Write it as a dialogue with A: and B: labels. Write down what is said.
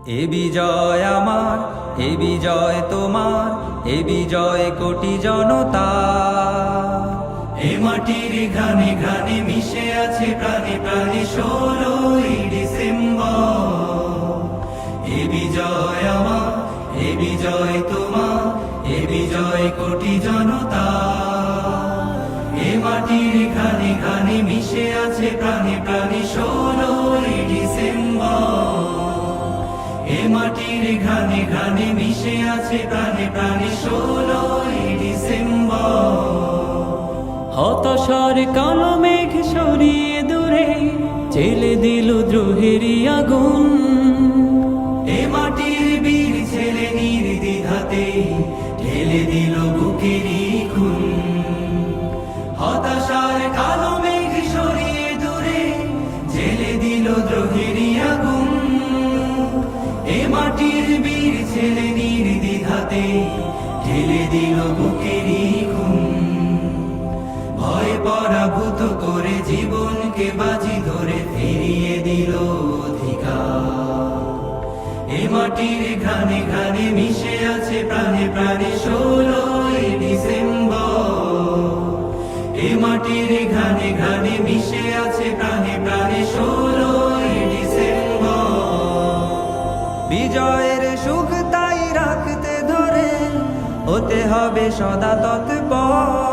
A: এ বিজয় আমার, এ বিজয় তোমার, এ বিজয় কোটি জনতা।
B: এ মাটির ঘানে ঘানে মিশে আছে প্রাণে প্রাণে 16ই ডিসেম্বর। এ বিজয় আমার, এ বিজয় তোমার, এ বিজয় কোটি জনতা। এ মাটির ঘানে ঘানে মিশে আছে প্রাণে প্রাণে 16ই ডিসেম্বর। এ মাটির ঘানে ঘানে মিশে আছে প্রাণে প্রাণে 16ই ডিসেম্বর।
C: হতাশার কালো মেঘ সরিয়ে দূরে জেলে দিল দ্রোহেরই আগুন।
B: এ মাটির বীর ছেলে নির্দ্বিধাতে ঢেলে দিল বুকেরই খুন। হতাশার কালো মেঘ সরিয়ে দূরে জেলে দিল দ্রোহেরই আগুন। এ মাটির বীর ছেলে নির্দ্বিধাতে ঢেলে দিল বুকেরই খুন। ভয় পরাভূত করে জীবনকে বাজি ধরে ফিরিয়ে দিল অধিকার। এ মাটির ঘানে ঘানে মিশে আছে প্রাণে প্রাণে 16ই ডিসেম্বর। এ মাটির ঘানে ঘানে মিশে আছে প্রাণে প্রাণে 16ই ডিসেম্বর।
A: বিজয়ের সুখ তাই রাখতে ধরে হতে হবে সদা তৎপর।